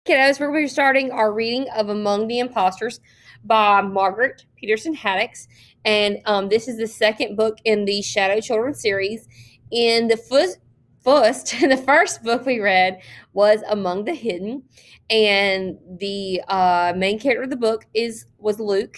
kiddos, we're going to be starting our reading of Among the Impostors by Margaret Peterson Haddix. And this is the second book in the Shadow Children series. In the the first book we read was Among the Hidden. And the main character of the book is Luke.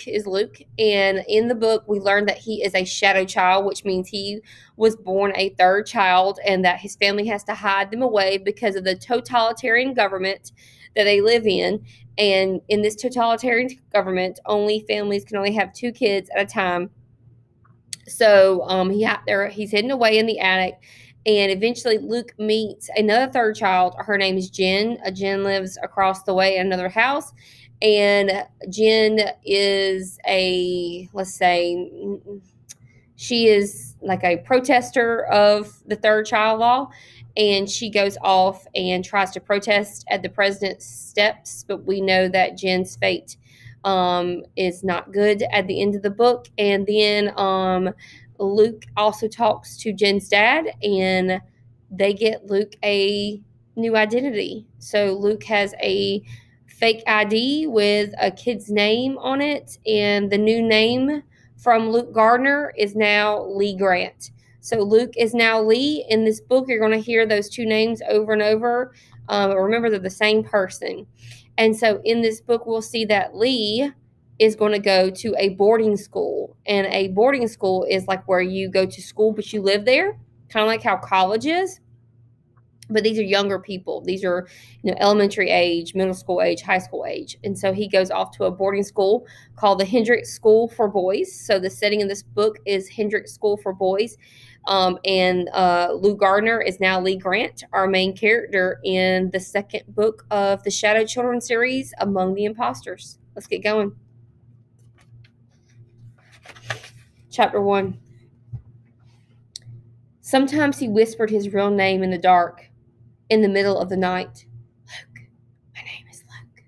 And in the book, we learned that he is a shadow child, which means he was born a third child and that his family has to hide them away because of the totalitarian government that they live in. And in this totalitarian government, families can only have 2 kids at a time. So he's hidden away in the attic. And eventually Luke meets another third child. Her name is Jen. Jen lives across the way in another house. And Jen is she is like a protester of the third child law. And she goes off and tries to protest at the president's steps. But we know that Jen's fate is not good at the end of the book. And then Luke also talks to Jen's dad, and they get Luke a new identity. So Luke has a fake ID with a kid's name on it, and the new name from Luke Gardner is now Lee Grant. So Luke is now Lee. In this book, you're going to hear those 2 names over and over. Remember, they're the same person. And so in this book, we'll see that Lee is going to go to a boarding school. And a boarding school is like where you go to school, but you live there, kind of like how college is. But these are younger people. These are, elementary age, middle school age, high school age. And so he goes off to a boarding school called the Hendricks School for Boys. So the setting of this book is Hendricks School for Boys. And Lou Gardner is now Lee Grant, our main character in the second book of the Shadow Children series, Among the Impostors. Let's get going. Chapter 1. Sometimes he whispered his real name in the dark, in the middle of the night. Luke, my name is Luke.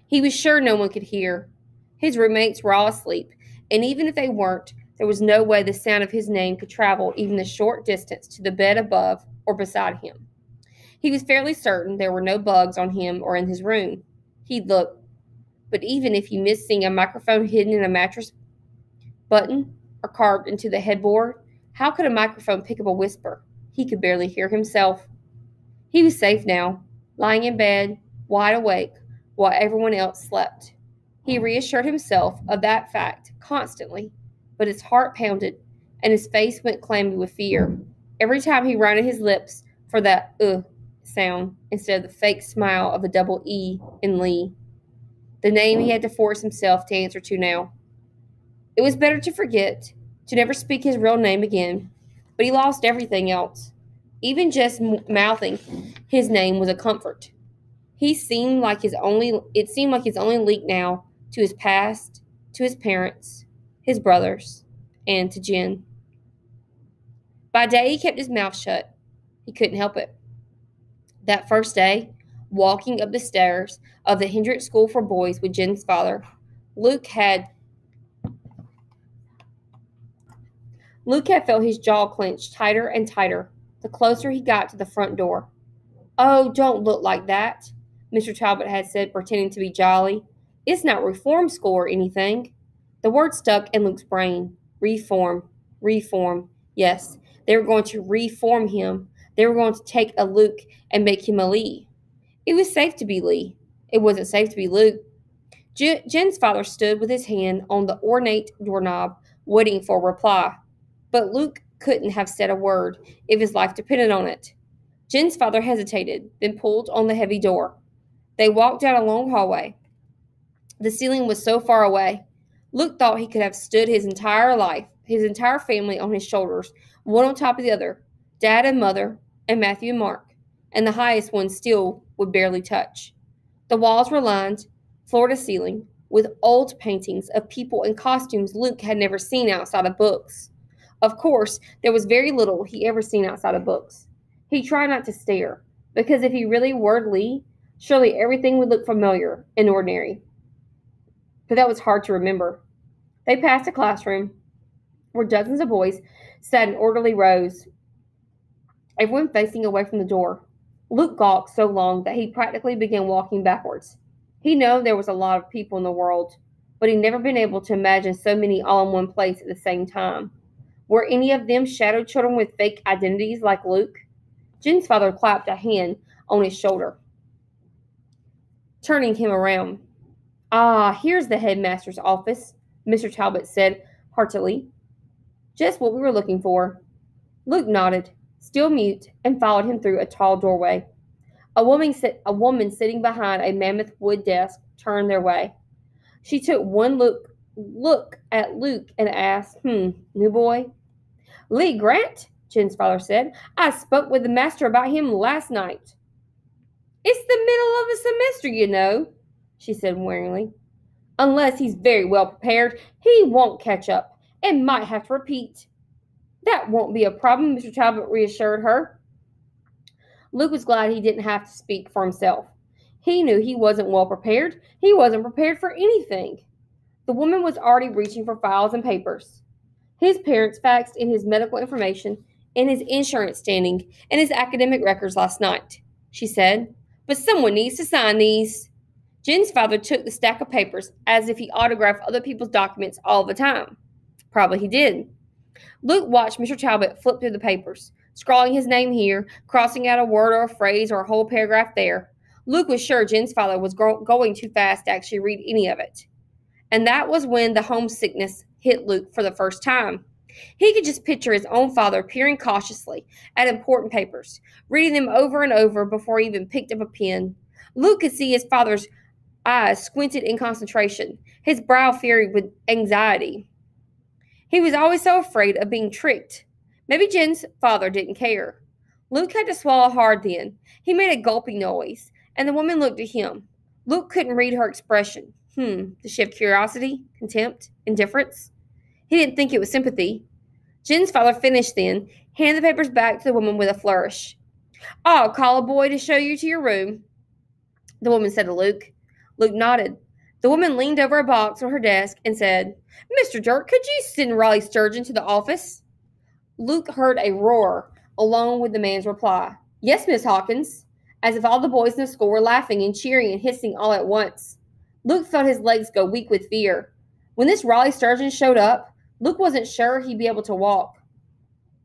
He was sure no one could hear. His roommates were all asleep, and even if they weren't, there was no way the sound of his name could travel even the short distance to the bed above or beside him. He was fairly certain there were no bugs on him or in his room. He'd looked, but even if he missed seeing a microphone hidden in a mattress button or carved into the headboard, how could a microphone pick up a whisper? He could barely hear himself. He was safe now, lying in bed, wide awake, while everyone else slept. He reassured himself of that fact constantly, but his heart pounded and his face went clammy with fear every time he rounded his lips for that sound instead of the fake smile of the double E in Lee, the name he had to force himself to answer to now. It was better to forget, to never speak his real name again, but he lost everything else. Even just mouthing his name was a comfort. It seemed like his only link now to his past, to his parents, his brothers, and to Jen. By day, he kept his mouth shut. He couldn't help it. That first day, walking up the stairs of the Hendricks School for Boys with Jen's father, Luke had felt his jaw clench tighter and tighter the closer he got to the front door. "Oh, don't look like that," Mr. Talbot had said, pretending to be jolly. "It's not reform school or anything." The word stuck in Luke's brain. Reform. Yes, they were going to reform him. They were going to take a Luke and make him a Lee. It was safe to be Lee. It wasn't safe to be Luke. Jen's father stood with his hand on the ornate doorknob, waiting for a reply. But Luke couldn't have said a word if his life depended on it. Jen's father hesitated, then pulled on the heavy door. They walked down a long hallway. The ceiling was so far away. Luke thought he could have stood his entire life, his entire family on his shoulders, one on top of the other, Dad and Mother, and Matthew and Mark, and the highest one still would barely touch. The walls were lined, floor to ceiling, with old paintings of people in costumes Luke had never seen outside of books. Of course, there was very little he ever seen outside of books. He tried not to stare, because if he really were Lee, surely everything would look familiar and ordinary. But that was hard to remember. They passed a classroom where dozens of boys sat in orderly rows, everyone facing away from the door. Luke gawked so long that he practically began walking backwards. He knew there was a lot of people in the world, but he'd never been able to imagine so many all in one place at the same time. Were any of them shadow children with fake identities like Luke? Jen's father clapped a hand on his shoulder, turning him around. "Ah, here's the headmaster's office," Mr. Talbot said heartily. "Just what we were looking for." Luke nodded, still mute, and followed him through a tall doorway. A woman sitting behind a mammoth wood desk turned their way. She took one look at Luke and asked, new boy?" "Lee Grant," Jen's father said. "I spoke with the master about him last night." "It's the middle of the semester, you know," she said wearily. "Unless he's very well prepared, he won't catch up and might have to repeat." "That won't be a problem," Mr. Talbot reassured her. Luke was glad he didn't have to speak for himself. He knew he wasn't well prepared. He wasn't prepared for anything. The woman was already reaching for files and papers. His parents faxed in his medical information and his insurance standing and his academic records last night, she said. "But someone needs to sign these." Jen's father took the stack of papers as if he autographed other people's documents all the time. Probably he did. Luke watched Mr. Talbot flip through the papers, scrawling his name here, crossing out a word or a phrase or a whole paragraph there. Luke was sure Jen's father was going too fast to actually read any of it. And that was when the homesickness hit Luke for the first time. He could just picture his own father peering cautiously at important papers, reading them over and over before he even picked up a pen. Luke could see his father's eyes squinted in concentration, his brow furrowed with anxiety. He was always so afraid of being tricked. Maybe Jen's father didn't care. Luke had to swallow hard then. He made a gulping noise, and the woman looked at him. Luke couldn't read her expression. Did she have curiosity, contempt, indifference? He didn't think it was sympathy. Jen's father finished then, handed the papers back to the woman with a flourish. "I'll call a boy to show you to your room," the woman said to Luke. Luke nodded. The woman leaned over a box on her desk and said, "Mr. Dirk, could you send Raleigh Sturgeon to the office?" Luke heard a roar along with the man's reply. "Yes, Miss Hawkins," as if all the boys in the school were laughing and cheering and hissing all at once. Luke felt his legs go weak with fear. When this Raleigh Sturgeon showed up, Luke wasn't sure he'd be able to walk.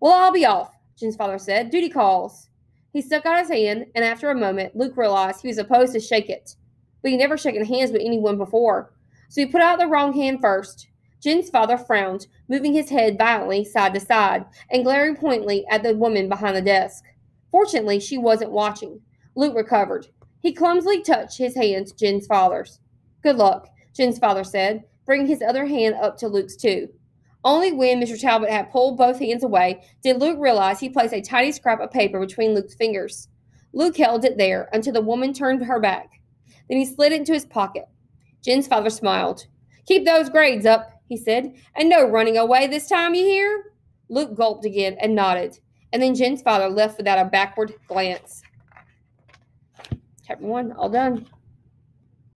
"Well, I'll be off," Jen's father said. "Duty calls." He stuck out his hand, and after a moment, Luke realized he was supposed to shake it. But he'd never shaken hands with anyone before, so he put out the wrong hand first. Jen's father frowned, moving his head violently side to side and glaring pointedly at the woman behind the desk. Fortunately, she wasn't watching. Luke recovered. He clumsily touched his hand to Jen's father's. "Good luck," Jen's father said, bringing his other hand up to Luke's too. Only when Mr. Talbot had pulled both hands away did Luke realize he placed a tiny scrap of paper between Luke's fingers. Luke held it there until the woman turned her back. Then he slid it into his pocket. Jen's father smiled. "Keep those grades up," he said, "and no running away this time, you hear?" Luke gulped again and nodded, and then Jen's father left without a backward glance. Chapter 1, all done.